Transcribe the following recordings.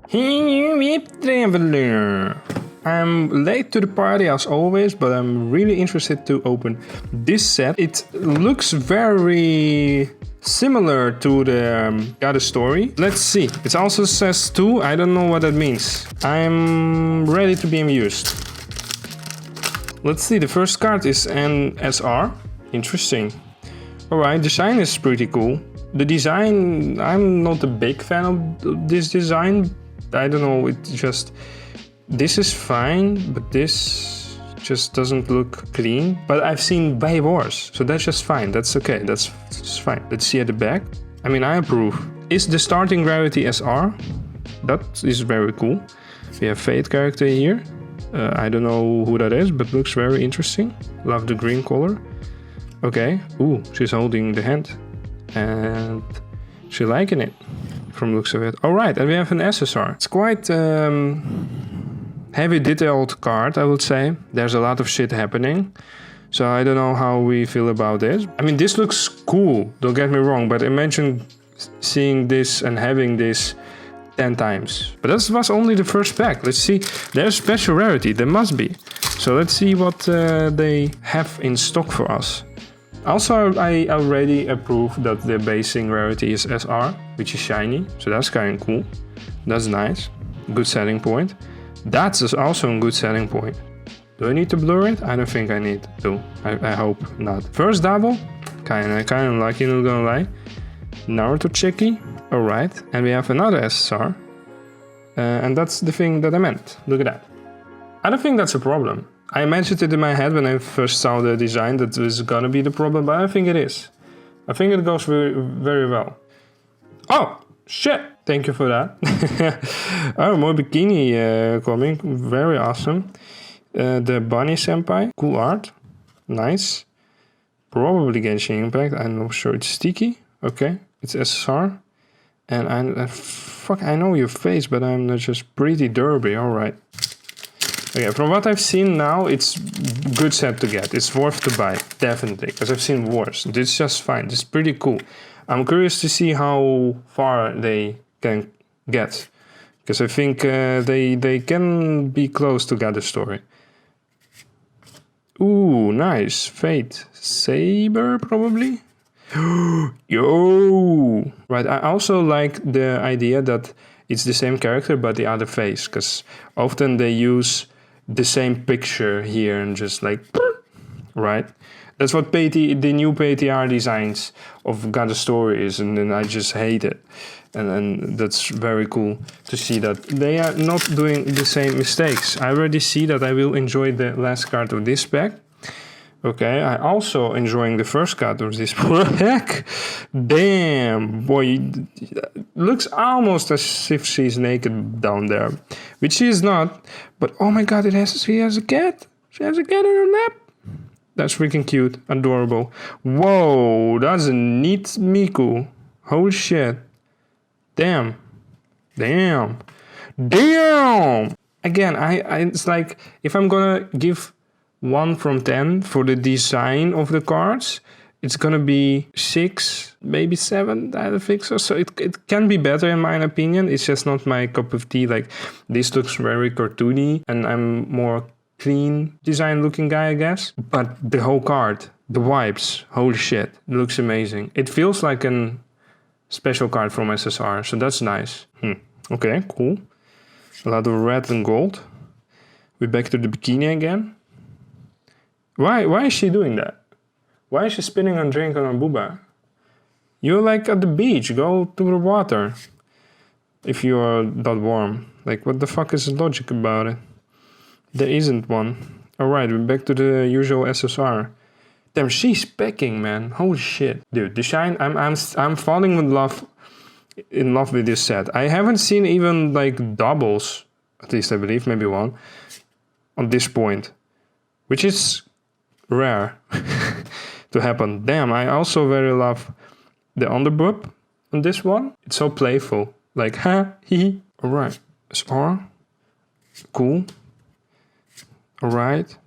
Hey, Whip Traveler! I'm late to the party as always, but I'm really interested to open this set. It looks very similar to the other story. Let's see. It also says 2. I don't know what that means. I'm ready to be amused. Let's see. The first card is an SR. Interesting. Alright, design is pretty cool. The design, I'm not a big fan of this design. I don't know, it just... This is fine, but this just doesn't look clean. But I've seen way worse, so that's just fine. That's okay, that's fine. Let's see at the back. I mean, I approve. Is the starting rarity SR? That is very cool. We have Fate character here. I don't know who that is, but looks very interesting. Love the green color. Okay, ooh, she's holding the hand. And she's liking it, from looks of it. Alright, and we have an SSR. It's quite heavy detailed card, I would say. There's a lot of shit happening. So I don't know how we feel about this. I mean, this looks cool, don't get me wrong, but imagine seeing this and having this 10 times. But that was only the first pack. Let's see, there's special rarity, there must be. So let's see what they have in stock for us. Also, I already approve that the basing rarity is SR, which is shiny, so that's kind of cool. That's nice. Good selling point. That's also a good selling point. Do I need to blur it? I don't think I need to. I hope not. First double, kind of lucky, not gonna lie. Naruto Cheki, alright. And we have another SSR. And that's the thing that I meant. Look at that. I don't think that's a problem. I imagined it in my head when I first saw the design that was gonna be the problem, but I think it is. I think it goes very, very well. Oh, shit! Thank you for that. Oh, more bikini coming. Very awesome. The Bunny Senpai. Cool art. Nice. Probably Genshin Impact. I'm not sure. It's sticky. Okay. It's SSR. And fuck, I know your face, but I'm not just pretty derby. Alright. Okay, from what I've seen now, it's good set to get. It's worth to buy, definitely, because I've seen worse. This is just fine. This is pretty cool. I'm curious to see how far they can get, because I think they can be close to Gather Story. Ooh, nice. Fate. Saber, probably? Yo! Right, I also like the idea that it's the same character, but the other face, because often they use the same picture here and just like, right? That's what the new PTR designs of Gather Story is, and then I just hate it. And that's very cool to see that they are not doing the same mistakes. I already see that I will enjoy the last card of this pack. Okay, I also enjoying the first card of this pack. Damn, boy, looks almost as if she's naked down there, which she is not. But oh my god, she has a cat. She has a cat on her lap. That's freaking cute, adorable. Whoa, that's a neat Miku. Holy shit. Damn. Damn. Damn. Again, it's like if I'm gonna give 1 from 10 for the design of the cards, it's gonna be 6, maybe 7, I think so. So it can be better in my opinion. It's just not my cup of tea. Like, this looks very cartoony and I'm more clean design looking guy, I guess. But the whole card, the vibes, holy shit, it looks amazing. It feels like a special card from SSR, so that's nice. Okay, cool. A lot of red and gold. We're back to the bikini again. Why is she doing that? Why is she spinning and drinking on booba? You're like at the beach, go to the water. If you are that warm. Like, what the fuck is the logic about it? There isn't one. Alright, we're back to the usual SSR. Damn, she's packing, man. Holy shit. Dude, the shine, I'm falling in love with this set. I haven't seen even like doubles, at least I believe, maybe one, on this point. Which is rare to happen. Damn, I also very love the underboob on this one. It's so playful. Like, ha, hee. Alright, SR. Cool. Alright.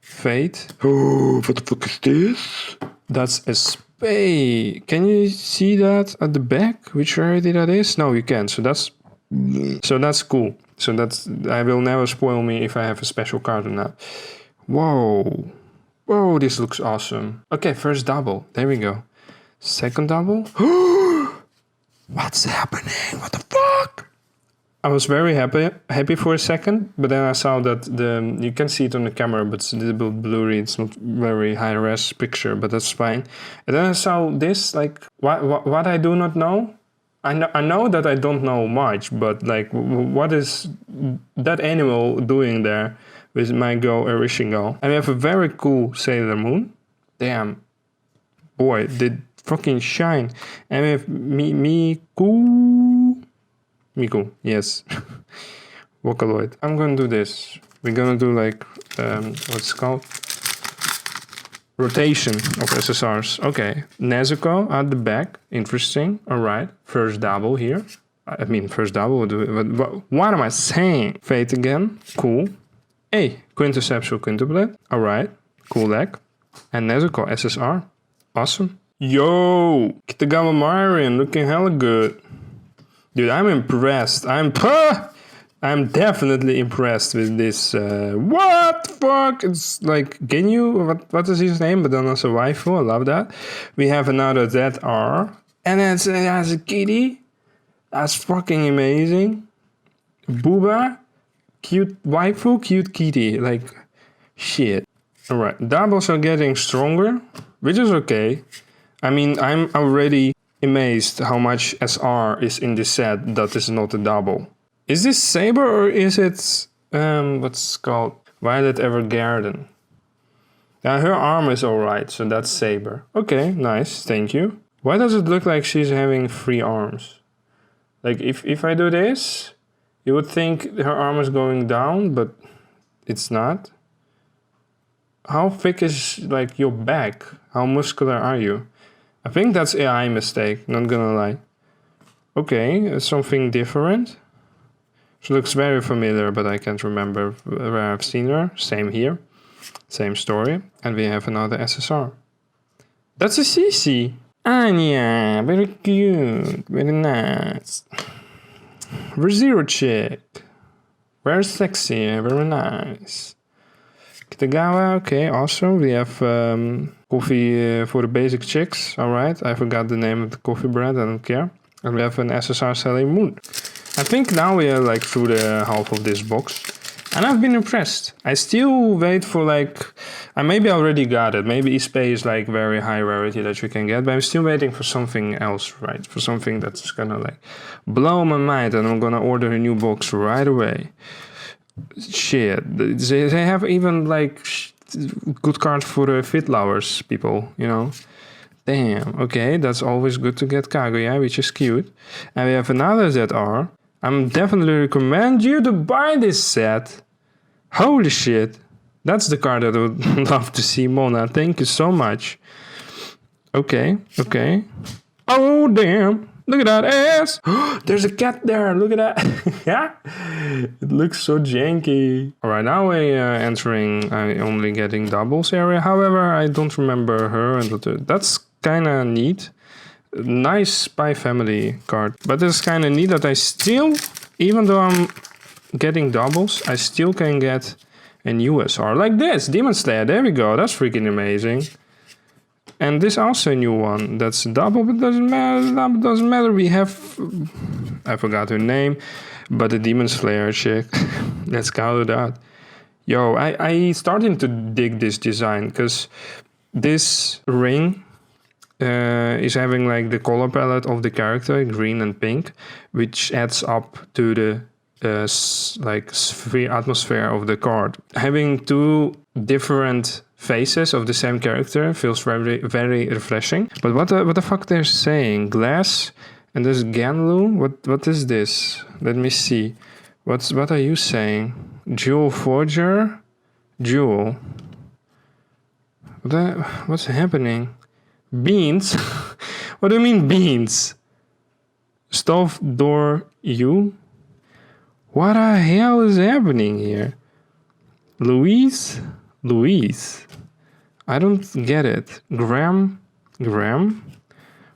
Fate. Oh, what the fuck is this? That's a spade. Can you see that at the back? Which rarity that is? No, you can't. So that's So that's cool. So that's, I will never spoil me if I have a special card or not. Whoa. Whoa, this looks awesome. Okay, first double. There we go. Second double. What's happening? What the fuck? I was very happy for a second, but then I saw that you can see it on the camera, but it's a little bit blurry. It's not very high res picture, but that's fine. And then I saw this, like, what I do not know. I know that I don't know much, but like, what is that animal doing there with my go Erishingal? And we have a very cool Sailor Moon. Damn, boy, did fucking shine. And we have Miku, yes. Vocaloid. I'm gonna do this. We're gonna do like, what's it called? Rotation of SSRs. Okay, Nezuko at the back. Interesting. All right. First double here. I mean, first double. What am I saying? Fate again. Cool. Hey, quintessential quintuplet. All right. Cool deck. And Nezuko SSR. Awesome. Yo, Kitagawa Marion looking hella good. Dude, I'm impressed. I'm definitely impressed with this. What the fuck? It's like Ginyu. What is his name? But then also waifu. I love that. We have another ZR. And then it has a kitty. That's fucking amazing. Booba. Cute waifu, cute kitty. Like, shit. Alright, doubles are getting stronger, which is okay. I mean, I'm already amazed how much SR is in this set that is not a double. Is this Saber or is it, what's it called? Violet Evergarden. Yeah, her arm is alright, so that's Saber. Okay, nice, thank you. Why does it look like she's having 3 arms? Like, if I do this, you would think her arm is going down, but it's not. How thick is, like, your back? How muscular are you? I think that's an AI mistake, not gonna lie. Okay, something different. She looks very familiar, but I can't remember where I've seen her. Same here. Same story. And we have another SSR. That's a CC. Anya, very cute. Very nice. Zero chick. Very sexy, very nice. Kitagawa, okay, awesome. We have coffee for the basic chicks. Alright, I forgot the name of the coffee brand, I don't care. And we have an SSR Sailor Moon. I think now we are like through the half of this box. And I've been impressed. I still wait for like... I maybe already got it. Maybe Ispe is like very high rarity that you can get. But I'm still waiting for something else, right? For something that's gonna like blow my mind. And I'm gonna order a new box right away. Shit. They have even like good cards for the fit lovers people, you know? Damn. Okay, that's always good to get Kaguya, which is cute. And we have another ZR. I'm definitely recommend you to buy this set. Holy shit. That's the card that I would love to see, Mona. Thank you so much. Okay, okay. Oh, damn. Look at that ass. There's a cat there. Look at that. Yeah. It looks so janky. All right, now we're entering only getting doubles area. However, I don't remember her. And that's kind of neat. Nice Spy Family card. But it's kind of neat that I still, even though I'm getting doubles, I still can get a new SR. Like this, Demon Slayer. There we go. That's freaking amazing. And this also a new one. That's a double, but doesn't matter. Doesn't matter. We have, I forgot her name, but the Demon Slayer chick. Let's call it out. Yo, I starting to dig this design because this ring is having like the color palette of the character, green and pink, which adds up to the like sphere atmosphere of the card. Having 2 different faces of the same character feels very, very refreshing. But what the fuck they're saying? Glass and there's Ganlu. What is this? Let me see. What are you saying? Jewel Forger? Jewel. What's happening? Beans? What do you mean beans? Stove door you? What the hell is happening here? Louise? I don't get it. Graham?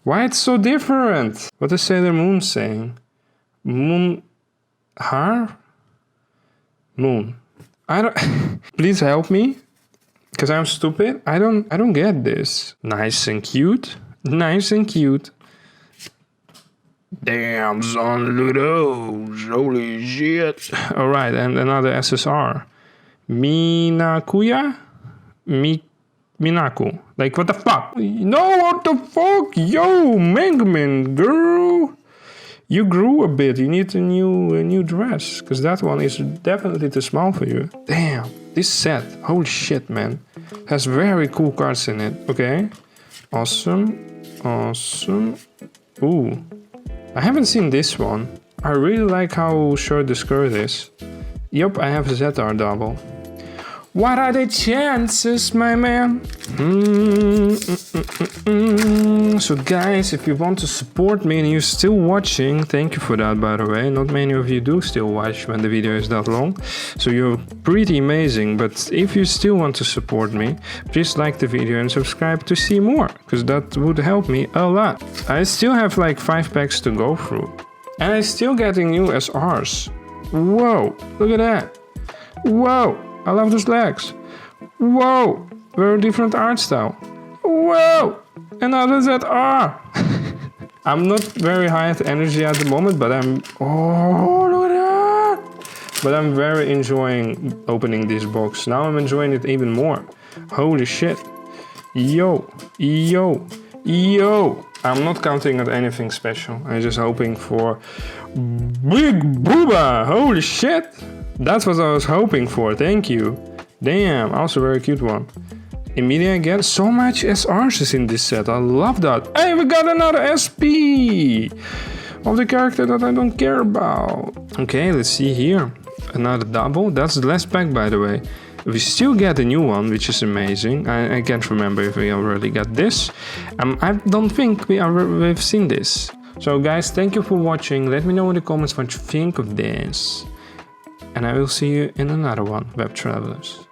Why it's so different? What is Sailor Moon saying? Moon Har? Moon. I don't... Please help me. Because I'm stupid. I don't get this. Nice and cute. Nice and cute. Damn, son, look at those. Holy shit. Alright, and another SSR. Minakuya? Minaku. Like, what the fuck? No, what the fuck? Yo, Mengman, girl. You grew a bit. You need a new dress. Because that one is definitely too small for you. Damn. This set. Holy shit, man. Has very cool cards in it. Okay. Awesome. Awesome. Ooh. I haven't seen this one. I really like how short the skirt is. Yup, I have a ZR double. What are the chances, my man? So guys, if you want to support me and you're still watching, thank you for that, by the way. Not many of you do still watch when the video is that long. So you're pretty amazing. But if you still want to support me, please like the video and subscribe to see more, because that would help me a lot. I still have like 5 packs to go through. And I'm still getting new SRs. Whoa, look at that. Whoa. I love those legs. Whoa, very different art style. Whoa, another ZR. I'm not very high at energy at the moment, but oh, look at that. But I'm very enjoying opening this box. Now I'm enjoying it even more. Holy shit. Yo, yo, yo. I'm not counting on anything special. I'm just hoping for big booba. Holy shit. That's what I was hoping for, thank you. Damn, also a very cute one. Immediately again, so much SRs is in this set, I love that. Hey, we got another SP! Of the character that I don't care about. Okay, let's see here. Another double, that's the last pack by the way. We still get a new one, which is amazing. I can't remember if we already got this. I don't think we've seen this. So guys, thank you for watching. Let me know in the comments what you think of this. And I will see you in another one, Web Travelers.